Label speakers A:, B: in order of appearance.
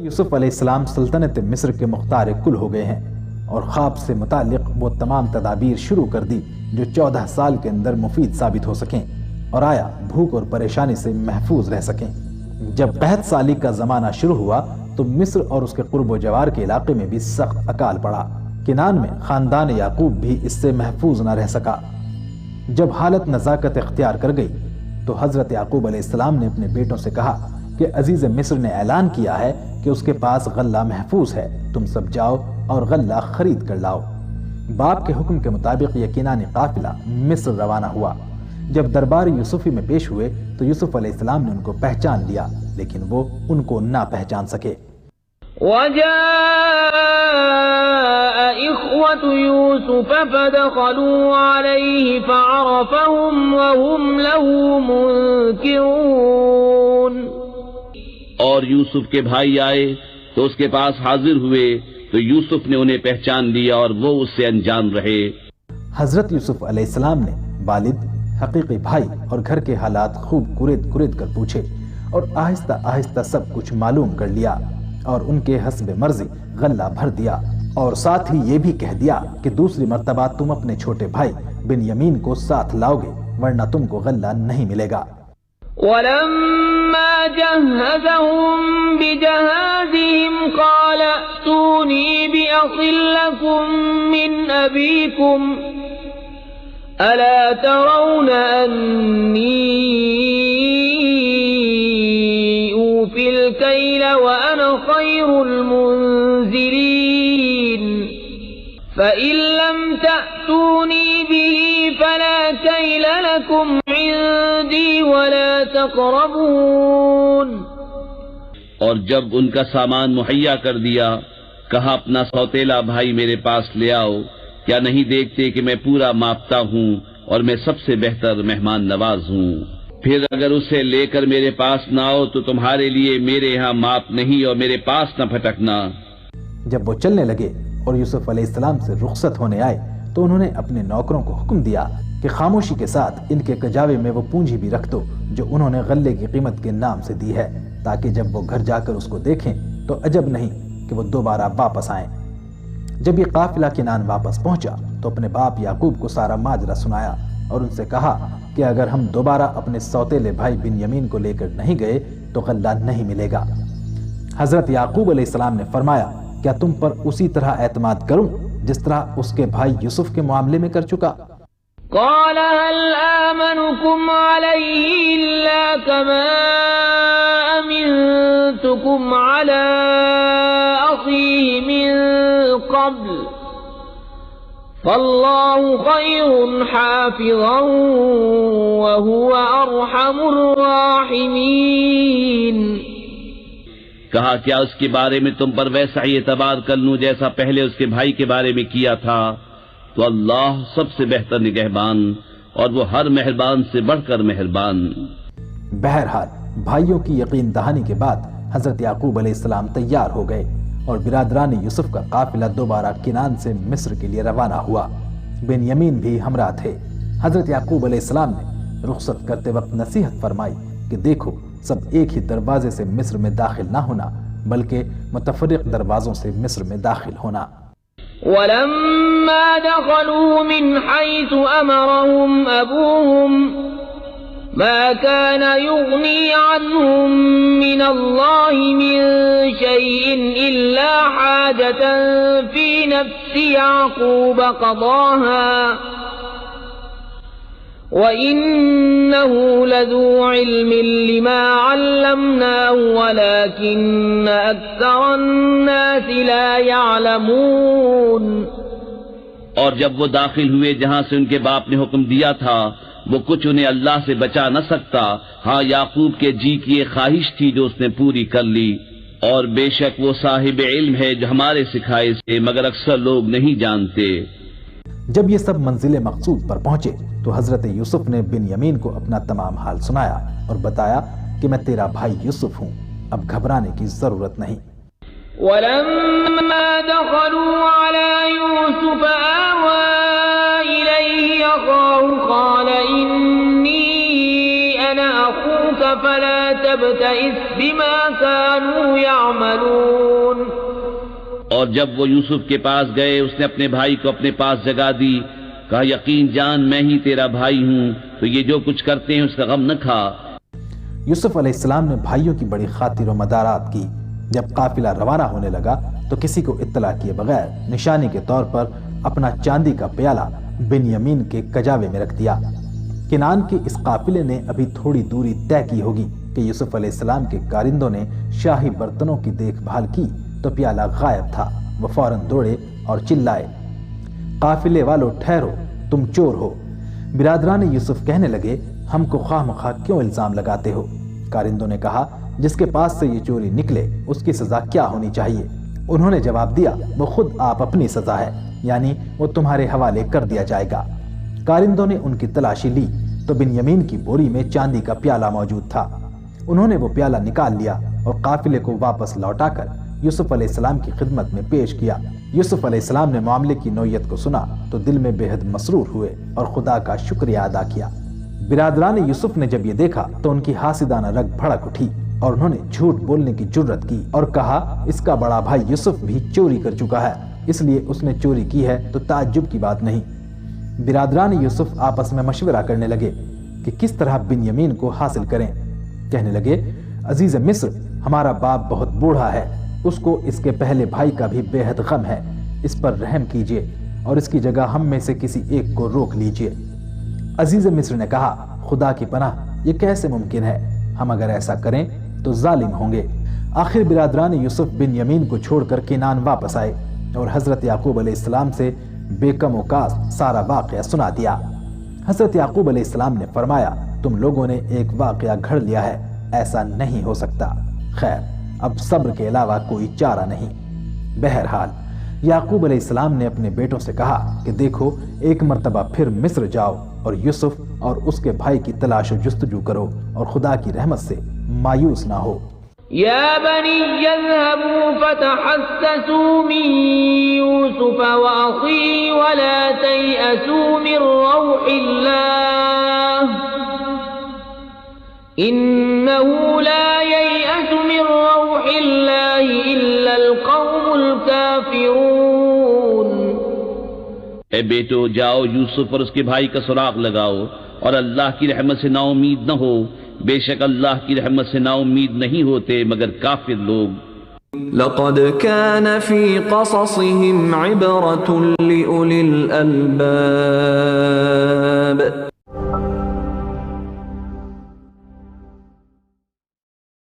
A: یوسف علیہ السلام سلطنت مصر کے مختار کل ہو گئے ہیں اور خواب سے متعلق وہ تمام تدابیر شروع کر دی جو 14 سال کے اندر مفید ثابت ہو سکیں اور آیا بھوک اور پریشانی سے محفوظ رہ سکیں۔ جب قحط سالی کا زمانہ شروع ہوا تو مصر اور اس کے قرب و جوار کے علاقے میں بھی سخت اکال پڑا۔ کنعان میں خاندان یعقوب بھی اس سے محفوظ نہ رہ سکا۔ جب حالت نزاکت اختیار کر گئی تو حضرت یعقوب علیہ السلام نے اپنے بیٹوں سے کہا کہ عزیز مصر نے اعلان کیا ہے کہ اس کے پاس غلہ محفوظ ہے، تم سب جاؤ اور غلہ خرید کر لاؤ۔ باپ کے حکم کے مطابق یہ کنعانی قافلہ مصر روانہ ہوا۔ جب دربار یوسفی میں پیش ہوئے تو یوسف علیہ السلام نے ان کو پہچان لیا، لیکن وہ ان کو نہ پہچان سکے۔
B: وجاء إخوة يوسف فدخلوا عليه فعرفهم وهم له منكرون۔
C: اور یوسف کے بھائی آئے تو اس کے پاس حاضر ہوئے تو یوسف نے انہیں پہچان لیا اور وہ اس سے انجان رہے۔
A: حضرت یوسف علیہ السلام نے والد، حقیقی بھائی اور گھر کے حالات خوب کرید کر پوچھے اور آہستہ آہستہ سب کچھ معلوم کر لیا اور ان کے حسب مرضی غلہ بھر دیا، اور ساتھ ہی یہ بھی کہہ دیا کہ دوسری مرتبہ تم اپنے چھوٹے بھائی بنیامین کو ساتھ لاؤ گے ورنہ تم کو غلہ نہیں ملے گا۔
B: وَلَمَّا جَهَّزَهُم بِجَهَازِهِمْ قَالَ ائْتُونِي بِأَخٍ لَّكُم مِّنْ أَبِيكُمْ أَلَا تَرَوْنَ أَنِّي أُوفِي الْكَيْلَ وَأَنَا خَيْرُ الْمُنزِلِينَ فَإِن لَّمْ تَأْتُونِي بِهِ فَلَا كَيْلَ لَكُمْ عِندِي وَلَا تَقْرَبُونَ۔
C: اور جب ان کا سامان مہیا کر دیا کہا اپنا سوتیلا بھائی میرے پاس لے آؤ، کیا نہیں دیکھتے کہ میں پورا ماپتا ہوں اور میں سب سے بہتر مہمان نواز ہوں؟ پھر اگر اسے لے کر میرے پاس نہ آؤ تو تمہارے لیے میرے ہاں ماپ نہیں اور میرے پاس نہ پھٹکنا۔
A: جب وہ چلنے لگے اور یوسف علیہ السلام سے رخصت ہونے آئے تو انہوں نے اپنے نوکروں کو حکم دیا کہ خاموشی کے ساتھ ان کے کجاوے میں وہ پونجی بھی رکھ دو جو انہوں نے غلے کی قیمت کے نام سے دی ہے، تاکہ جب وہ گھر جا کر اس کو دیکھیں تو عجب نہیں کہ وہ دوبارہ واپس آئیں۔ جب یہ قافلہ کنعان واپس پہنچا تو اپنے باپ یعقوب کو سارا ماجرا سنایا اور ان سے کہا کہ اگر ہم دوبارہ اپنے سوتیلے بھائی بنیامین کو لے کر نہیں گئے تو غلہ نہیں ملے گا۔ حضرت یعقوب علیہ السلام نے فرمایا کیا تم پر اسی طرح اعتماد کروں جس طرح اس کے بھائی یوسف کے معاملے میں کر چکا؟
B: قال هل آمنكم عليه إلا كما أمنتكم على أخيه من قبل فالله خير حافظا وهو أرحم الراحمين۔
C: کہا کیا اس کے بارے میں تم پر ویسا ہی اعتبار کر لوں جیسا پہلے اس کے بھائی کے بارے میں کیا تھا؟ تو اللہ سب سے بہتر نگہبان اور وہ ہر مہربان سے بڑھ کر مہربان۔
A: بہرحال بھائیوں کی یقین دہانی کے بعد حضرت یعقوب علیہ السلام تیار ہو گئے اور برادران یوسف کا قافلہ دوبارہ کنعان سے مصر کے لیے روانہ ہوا۔ بنیامین بھی ہمراہ تھے۔ حضرت یعقوب علیہ السلام نے رخصت کرتے وقت نصیحت فرمائی کہ دیکھو سب ایک ہی دروازے سے مصر میں داخل نہ ہونا بلکہ متفرق دروازوں سے مصر میں داخل ہونا۔
B: وَلَمَّا دَخَلُوا مِنْ حَيْثُ أَمَرَهُمْ أَبُوهُمْ مَا كَانَ يُغْنِي عَنْهُمْ مِنَ اللَّهِ مِنْ شَيْءٍ إِلَّا حَاجَةً فِي نَفْسِ يَعْقُوبَ قَضَاهَا وَإِنَّهُ لَذُو عِلْمٍ لِمَا عَلَّمْنَاهُ وَلَكِنَّ أَكْثَرَ النَّاسِ لَا يَعْلَمُونَ۔
C: اور جب وہ داخل ہوئے جہاں سے ان کے باپ نے حکم دیا تھا وہ کچھ انہیں اللہ سے بچا نہ سکتا، ہاں یعقوب کے جی کی ایک خواہش تھی جو اس نے پوری کر لی، اور بے شک وہ صاحب علم ہے جو ہمارے سکھائے سے مگر اکثر لوگ نہیں جانتے۔
A: جب یہ سب منزل مقصود پر پہنچے تو حضرت یوسف نے بنیامین کو اپنا تمام حال سنایا اور بتایا کہ میں تیرا بھائی یوسف ہوں، اب گھبرانے کی ضرورت نہیں۔
B: وَلَمَّا دَخَلُوا عَلَى يُوسُفَ آوَى إِلَيْهِ أَخَاهُ قَالَ إِنِّي أَنَا أَخُوكَ جاءوك فلا تبتئس بما كانوا يعملون.
C: اور جب وہ یوسف کے پاس گئے اس نے اپنے بھائی کو اپنے پاس جگا دی. کہا یقین جان میں ہی تیرا بھائی ہوں تو یہ جو کچھ کرتے ہیں اس کا غم نہ کھا.
A: یوسف علیہ السلام نے بھائیوں کی بڑی خاطر و مدارات کی. جب قافلہ روانہ ہونے لگا تو کسی کو اطلاع کیے بغیر نشانی کے طور پر اپنا چاندی کا پیالہ بنیامین کے کجاوے میں رکھ دیا. کنعان کے اس قافلے نے ابھی تھوڑی دوری طے کی ہوگی کہ یوسف علیہ السلام کے کارندوں نے شاہی برتنوں کی دیکھ بھال کی تو پیالہ غائب تھا. وہ فوراً دوڑے اور چلائے قافلے والو ٹھہرو تم چور ہو. برادران یوسف کہنے لگے ہم کو خواہ مخواہ کیوں الزام لگاتے ہو؟ کارندوں نے کہا جس کے پاس سے یہ چوری نکلے اس کی سزا کیا ہونی چاہیے؟ انہوں نے جواب دیا وہ خود آپ اپنی سزا ہے یعنی وہ تمہارے حوالے کر دیا جائے گا. کارندوں نے ان کی تلاشی لی تو بنیامین کی بوری میں چاندی کا پیالہ موجود تھا. انہوں نے وہ پیالہ نکال لیا اور قافلے کو واپس لوٹا کر یوسف علیہ السلام کی خدمت میں پیش کیا. یوسف علیہ السلام نے معاملے کی نوعیت کو سنا تو دل میں بے حد مسرور ہوئے اور خدا کا شکریہ ادا کیا. برادران یوسف نے جب یہ دیکھا تو ان کی حاسدانہ رگ بھڑک اٹھی اور انہوں نے جھوٹ بولنے کی جرت کی اور کہا اس کا بڑا بھائی یوسف بھی چوری کر چکا ہے اس لیے اس نے چوری کی ہے تو تعجب کی بات نہیں. برادران یوسف آپس میں مشورہ کرنے لگے کہ کس طرح بنیامین کو حاصل کریں. کہنے لگے عزیز مصر ہمارا باپ بہت بوڑھا ہے اس کو اس کے پہلے بھائی کا بھی بے حد غم ہے. اس پر رحم کیجیے اور اس کی جگہ ہم میں سے کسی ایک کو روک لیجیے. عزیز مصر نے کہا خدا کی پناہ یہ کیسے ممکن ہے؟ ہم اگر ایسا کریں تو ظالم ہوں گے. آخر برادران یوسف بنیامین کو چھوڑ کر کنعان واپس آئے اور حضرت یعقوب علیہ السلام سے بے کم و کاست سارا واقعہ سنا دیا. حضرت یعقوب علیہ السلام نے فرمایا تم لوگوں نے ایک واقعہ گھڑ لیا ہے ایسا نہیں ہو سکتا. خیر اب صبر کے علاوہ کوئی چارہ نہیں. بہرحال یعقوب علیہ السلام نے اپنے بیٹوں سے کہا کہ دیکھو ایک مرتبہ پھر مصر جاؤ اور یوسف اور اس کے بھائی کی تلاش و جستجو کرو اور خدا کی رحمت سے مایوس نہ ہو.
B: يا بني اذهبوا فتحسسوا من يوسف وأخيه ولا تيأسوا من روح الله إنه لا ييأس من روح الله إلا القوم الكافرون.
C: اے بیٹو جاؤ یوسف اور اس کے بھائی کا سراغ لگاؤ اور اللہ کی رحمت سے نا امید نہ ہو. بے شک اللہ کی رحمت سے نا امید نہیں ہوتے مگر کافر لوگ.
D: لقد كان في قصصهم عبرة لأولي الألباب